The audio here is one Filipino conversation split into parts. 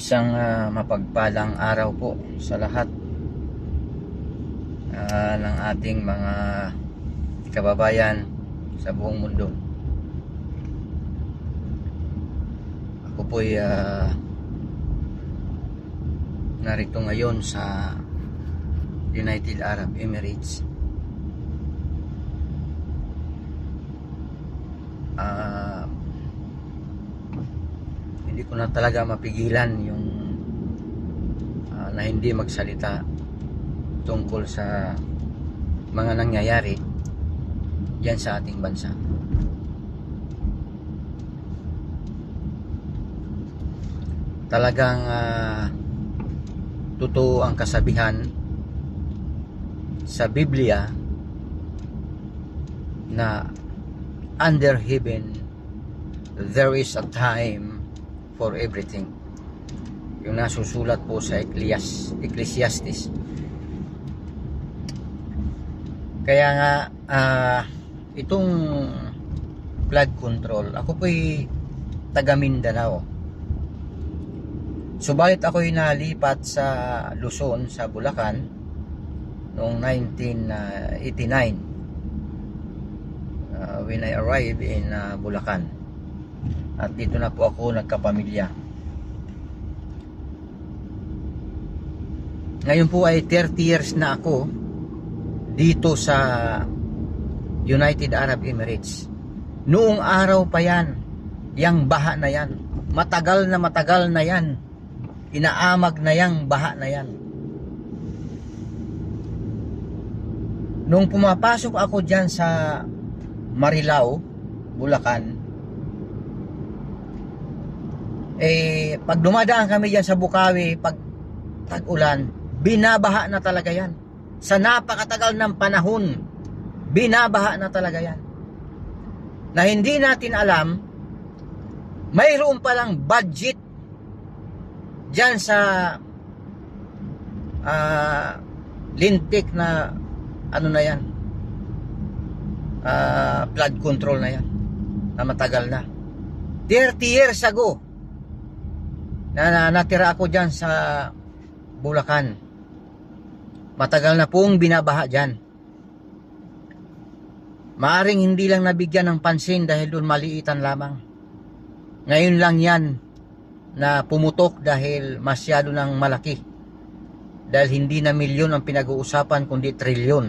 Isang mapagpalang araw po sa lahat ng ating mga kababayan sa buong mundo. Ako po'y narito ngayon sa United Arab Emirates. Hindi ko na talaga mapigilan yung na hindi magsalita tungkol sa mga nangyayari diyan sa ating bansa. Talagang totoo ang kasabihan sa Biblia na under heaven there is a time for everything. Yung nasusulat po sa Ecclesiastes. Kaya nga itong flood control, ako po'y taga Mindanao. Subalit ako'y nalipat sa Luzon, sa Bulacan noong 1989 when I arrived in Bulacan. At dito na po ako nagkapamilya. Ngayon po ay 30 years na ako dito sa United Arab Emirates. Noong araw pa yan, yang baha na yan. Matagal na yan. Inaamag na yang baha na yan. Nung pumapasok ako dyan sa Marilao, Bulacan, pag dumadaan kami dyan sa Bukawi, pag tag-ulan, binabaha na talaga yan. Sa napakatagal ng panahon, binabaha na talaga yan. Na hindi natin alam, mayroon palang budget dyan sa lintik na ano na yan, flood control na yan, na matagal na. 30 years ago, na natira ako dyan sa Bulacan. Matagal na pong binabaha dyan. Maaring hindi lang nabigyan ng pansin dahil doon maliitan lamang. Ngayon lang yan na pumutok dahil masyado ng malaki. Dahil hindi na milyon ang pinag-uusapan kundi trilyon.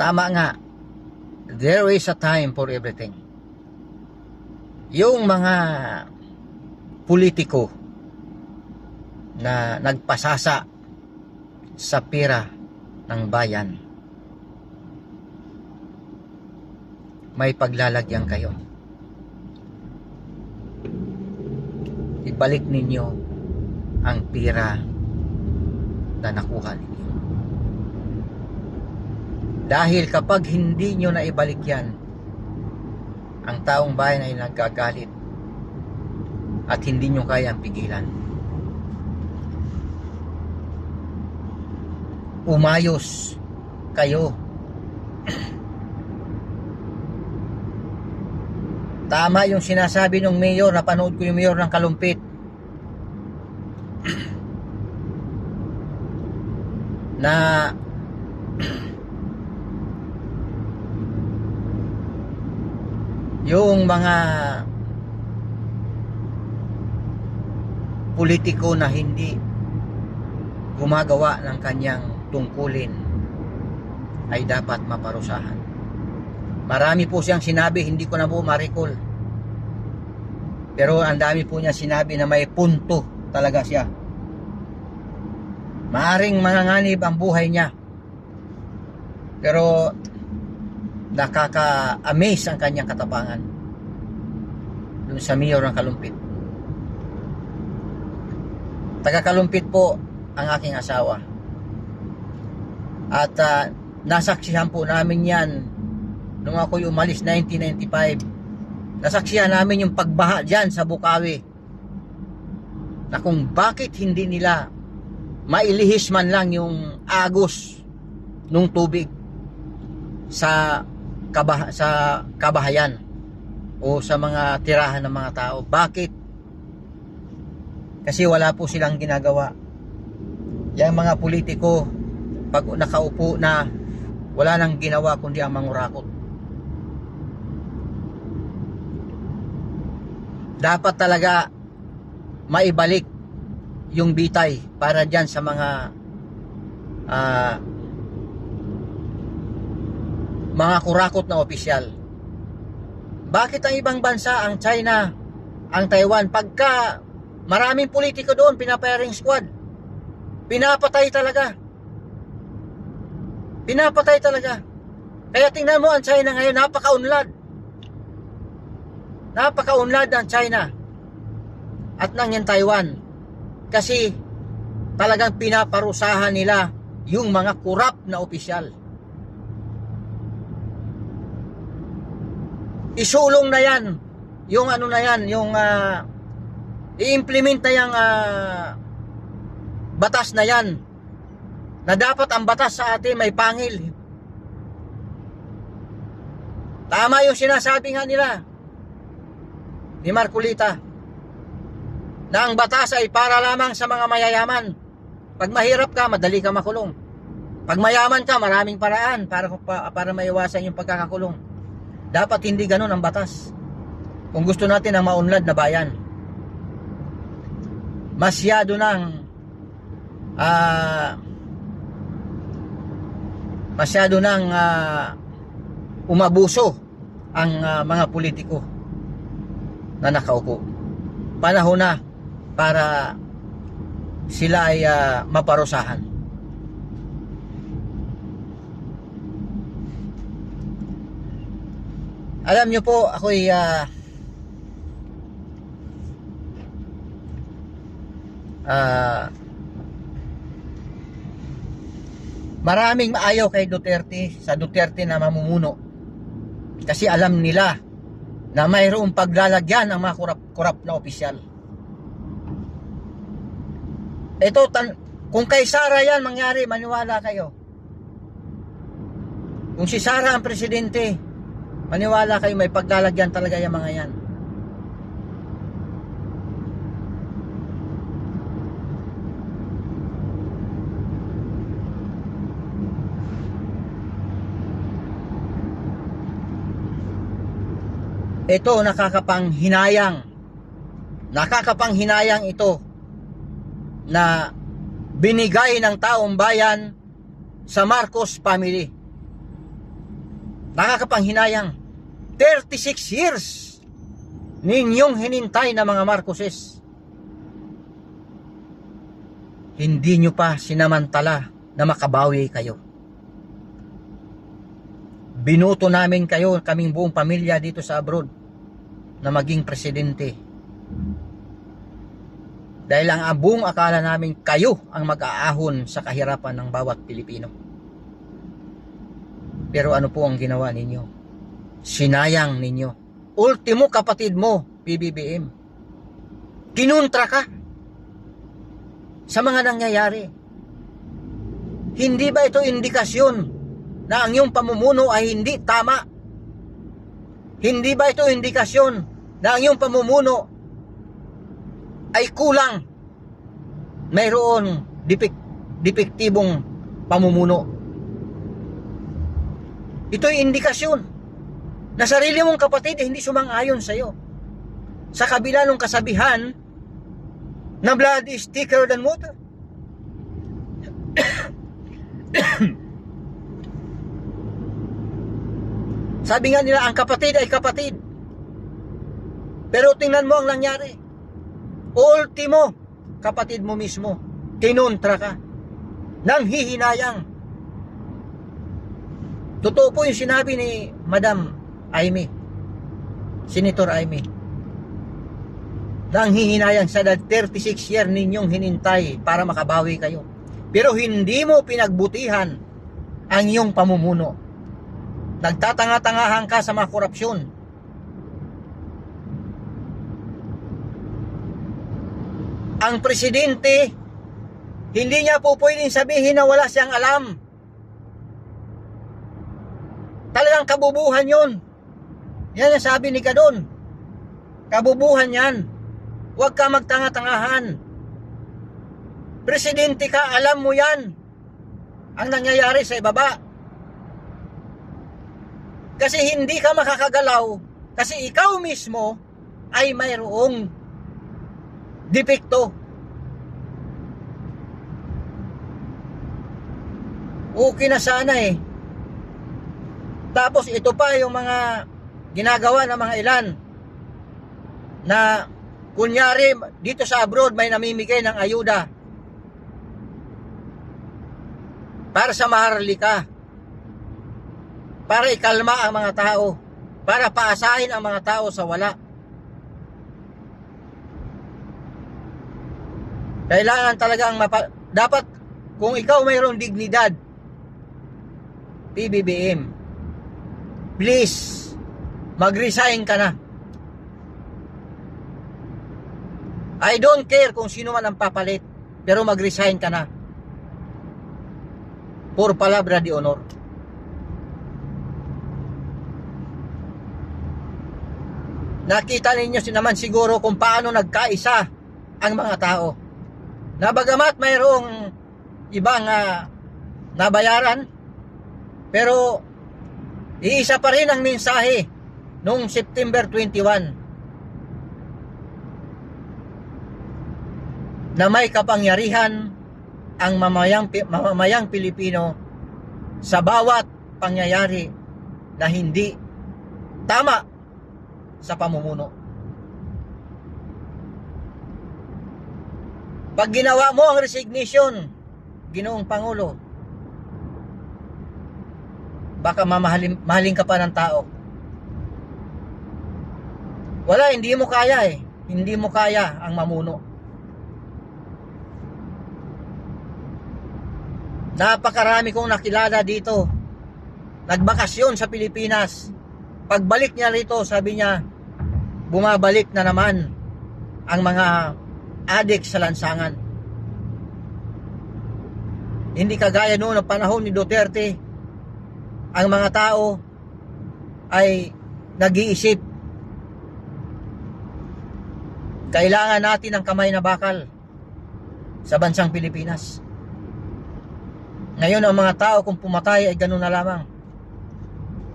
Tama nga, there is a time for everything. Yung mga politiko na nagpasasa sa pera ng bayan, may paglalagyan kayo. Ibalik ninyo ang pera na nakuha ninyo. Dahil kapag hindi nyo na ibalik yan, ang taong bayan ay nagagalit at hindi nyo kayang pigilan. Umayos kayo. Tama yung sinasabi ng mayor, napanood ko yung mayor ng Kalumpit. Na yung mga politiko na hindi gumagawa ng kanyang tungkulin ay dapat maparusahan. Marami po siyang sinabi, hindi ko na po ma-recall. Pero ang dami po niya sinabi na may punto talaga siya. Maaring manganganib ang buhay niya. Pero nakaka-amaze ang kanyang katapangan dun sa mayor ng Kalumpit. Taga Kalumpit po ang aking asawa. At nasaksihan po namin yan nung ako umalis 1995. Nasaksihan namin yung pagbaha dyan sa Bukawi. Na kung bakit hindi nila mailihis man lang yung agos nung tubig sa kabahayan o sa mga tirahan ng mga tao. Bakit Kasi wala po silang ginagawa. Yung mga politiko, pag nakaupo na, wala nang ginawa kundi ang mangurakot. Dapat talaga maibalik yung bitay para dyan sa mga kurakot na opisyal. Bakit ang ibang bansa, ang China, ang Taiwan, pagka maraming politiko doon, pinaparing squad, pinapatay talaga. Pinapatay talaga. Kaya tingnan mo ang China ngayon, napakaunlad. Napakaunlad ang China at ng Taiwan. Kasi talagang pinaparusahan nila yung mga kurap na opisyal. Isulong na yan. Yung ano na yan, yung i-implement na yung batas na yan. Na dapat ang batas sa atin may pangil. Tama yung sinasabi nga nila ni Marcolita na ang batas ay para lamang sa mga mayayaman. Pag mahirap ka, madali ka makulong. Pag mayaman ka, maraming paraan para maiwasan yung pagkakakulong. Dapat hindi ganun ang batas. Kung gusto natin ang maunlad na bayan, masyado nang umabuso ang mga politiko na nakaupo. Panahon na para sila ay maparusahan. Alam nyo po, ako'y maraming maayaw kay Duterte, sa Duterte na mamumuno. Kasi alam nila na mayroong paglalagyan ang mga kurap na opisyal. Ito, kung kay Sara yan mangyari, maniwala kayo. Kung si Sara ang presidente, maniwala kayo, may paglalagyan talaga yung mga yan. Ito nakakapanghinayang ito na binigay ng taong bayan sa Marcos family. Nakakapanghinayang 36 years ninyong hinintay na mga Marcoses. Hindi nyo pa sinamantala na makabawi kayo. Binuto namin kayo, kaming buong pamilya dito sa abroad, na maging presidente. Dahil ang buong akala namin kayo ang mag-aahon sa kahirapan ng bawat Pilipino. Pero ano po ang ginawa ninyo? Sinayang ninyo. Ultimo kapatid mo, PBBM. Kinuntra ka sa mga nangyayari. Hindi ba ito indikasyon na ang iyong pamumuno ay hindi tama? Hindi ba ito indikasyon na ang iyong pamumuno ay kulang? Mayroon depektibong pamumuno. Ito'y indikasyon na sarili mong kapatid ay hindi sumang-ayon sa iyo. Sa kabila ng kasabihan na blood is thicker than water. Sabi nga nila, ang kapatid ay kapatid. Pero tingnan mo ang nangyari. Ultimo, kapatid mo mismo, kinontra ka, nang hihinayang. Totoo po yung sinabi ni Madam Aimee, Senator Aimee, nang hihinayang sa 36 year ninyong hinintay para makabawi kayo. Pero hindi mo pinagbutihan ang iyong pamumuno. Nagtatanga-tangahan ka sa mga korupsyon. Ang presidente, hindi niya po pwedeng sabihin na wala siyang alam. Talagang kabubuhan yun. Yan ang sabi ni Gadon. Kabubuhan yan. Huwag ka magtanga-tangahan Presidente ka, alam mo yan ang nangyayari sa ibaba. Kasi hindi ka makakagalaw kasi ikaw mismo ay mayroong depekto. Okay na sana eh. Tapos ito pa yung mga ginagawa ng mga ilan na kunyari dito sa abroad may namimigay ng ayuda para sa Maharlika, para ikalma ang mga tao, para paasahin ang mga tao sa wala. Kailangan talagang dapat kung ikaw mayroong dignidad, PBBM, please mag-resign ka na. I don't care kung sino man ang papalit, pero mag-resign ka na. Por palabra de honor. Nakita ninyo naman siguro kung paano nagkaisa ang mga tao. Na bagamat mayroong ibang nabayaran, pero iisa pa rin ang mensahe noong September 21 na may kapangyarihan ang mamamayang Pilipino sa bawat pangyayari na hindi tama sa pamumuno. Pag ginawa mo ang resignation, Ginoong Pangulo, baka mahalin ka pa ng tao. Wala, hindi mo kaya eh. Hindi mo kaya ang mamuno. Napakarami kong nakilala dito. Nagbakasyon sa Pilipinas. Pagbalik niya rito, sabi niya, bumabalik na naman ang mga adik sa lansangan. Hindi kagaya noon ng panahon ni Duterte. Ang mga tao ay nag-iisip. Kailangan natin ng kamay na bakal sa bansang Pilipinas. Ngayon ang mga tao kung pumatay ay ganun na lamang.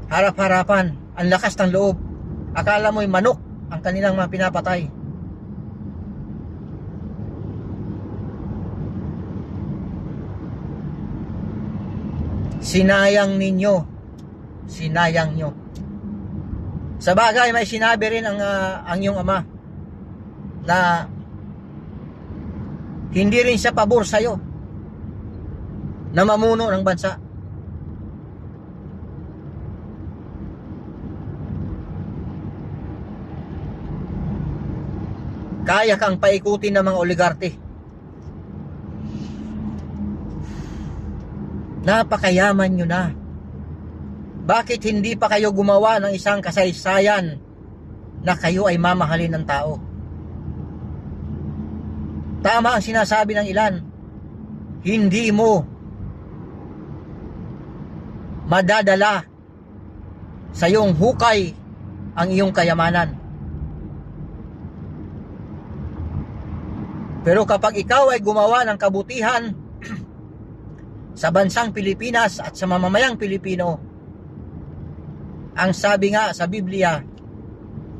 Harap-harapan, ang lakas ng loob. Akala mo'y manok ang kanilang mga pinapatay. Sinayang ninyo. Sinayang nyo. Sa bagay, may sinabi rin ang iyong ama na hindi rin siya pabor sa'yo na mamuno ng bansa. Kaya kang paikutin ng mga oligarte. Napakayaman nyo na. Bakit hindi pa kayo gumawa ng isang kasaysayan na kayo ay mamahalin ng tao? Tama ang sinasabi ng ilan. Hindi mo madadala sa iyong hukay ang iyong kayamanan. Pero kapag ikaw ay gumawa ng kabutihan sa bansang Pilipinas at sa mamamayang Pilipino, ang sabi nga sa Biblia,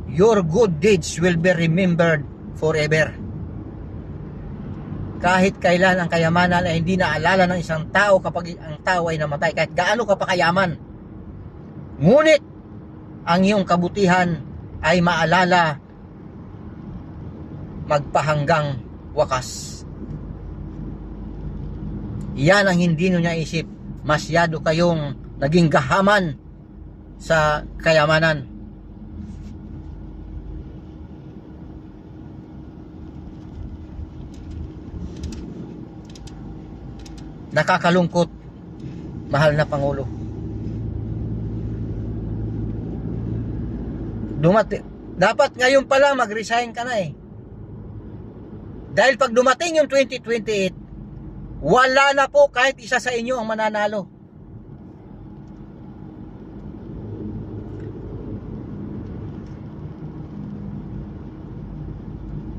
your good deeds will be remembered forever. Kahit kailan ang kayamanan ay hindi naalala ng isang tao kapag ang tao ay namatay, kahit gaano ka pa kayaman. Ngunit ang iyong kabutihan ay maalala magpahanggang wakas. Yan ang hindi nyo naisip. Masyado kayong naging gahaman sa kayamanan. Nakakalungkot, mahal na Pangulo. Dapat ngayon pa lang mag-resign ka na eh. Dahil pag dumating yung 2028, wala na po kahit isa sa inyo ang mananalo.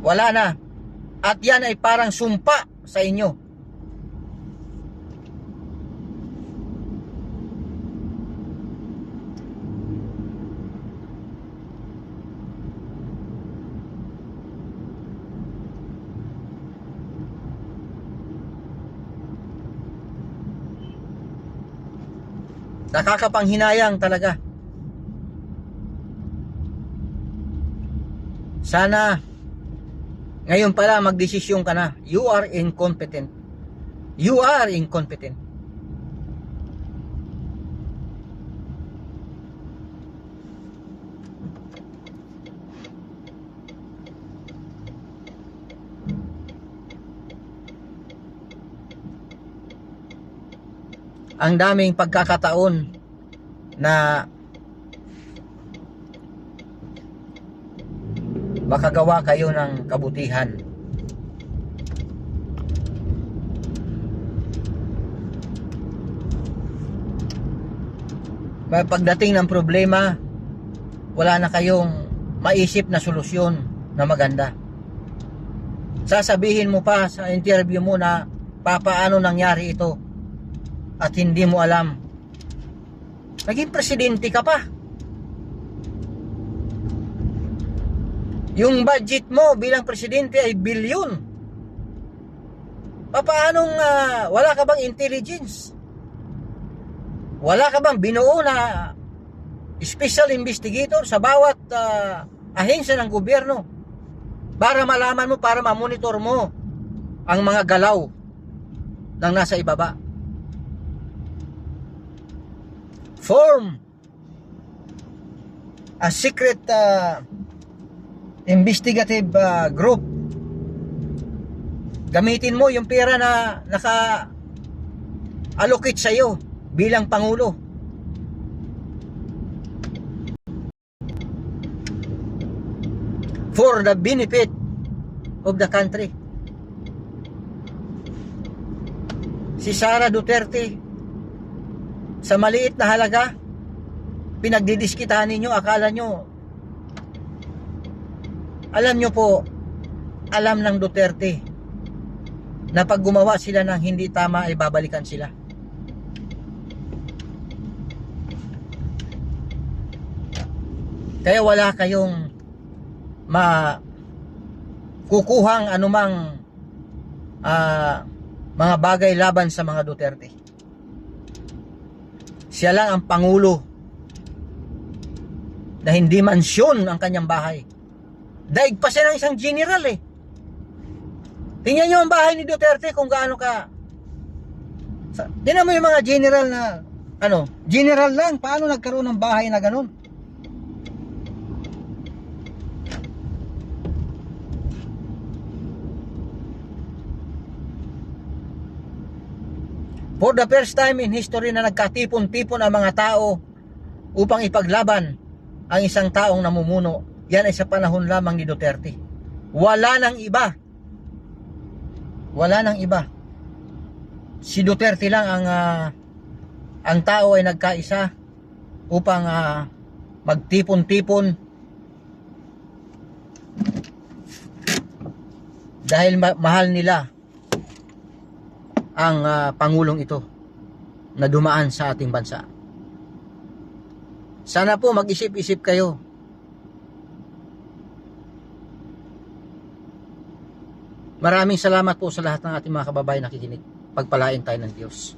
Wala na. At yan ay parang sumpa sa inyo. Nakakapanghinayang talaga. Sana ngayon pala magdesisyon ka na. You are incompetent. You are incompetent. Ang daming pagkakataon na makagawa kayo ng kabutihan. Pagdating ng problema, wala na kayong maisip na solusyon na maganda. Sasabihin mo pa sa interview mo na papaano nangyari ito at hindi mo alam. Naging presidente ka pa. Yung budget mo bilang presidente ay bilyon. Paanong wala ka bang intelligence? Wala ka bang binuo na special investigator sa bawat ahensya ng gobyerno para malaman mo, para mamonitor mo ang mga galaw ng nasa ibaba? Form a secret investigative group. Gamitin mo yung pera na naka-allocate sa iyo bilang Pangulo. For the benefit of the country. Si Sara Duterte, sa maliit na halaga, pinagdidiskitahan ninyo, akala nyo, alam nyo po, alam ng Duterte na pag gumawa sila ng hindi tama ay babalikan sila. Kaya wala kayong kukuhang anumang mga bagay laban sa mga Duterte. Siya lang ang Pangulo na hindi mansyon ang kanyang bahay. Daig pa siya ng isang general eh. Tingnan nyo ang bahay ni Duterte kung gaano ka. Tingnan mo yung mga general na general lang, paano nagkaroon ng bahay na ganun? For the first time in history na nagkatipon-tipon ang mga tao upang ipaglaban ang isang taong namumuno, yan ay sa panahon lamang ni Duterte. Wala nang iba. Wala nang iba. Si Duterte lang ang tao ay nagkaisa upang magtipon-tipon dahil mahal nila ang Pangulong ito na dumaan sa ating bansa. Sana po mag-isip-isip kayo. Maraming salamat po sa lahat ng ating mga kababayan na nakikinig. Pagpalain tayo ng Diyos.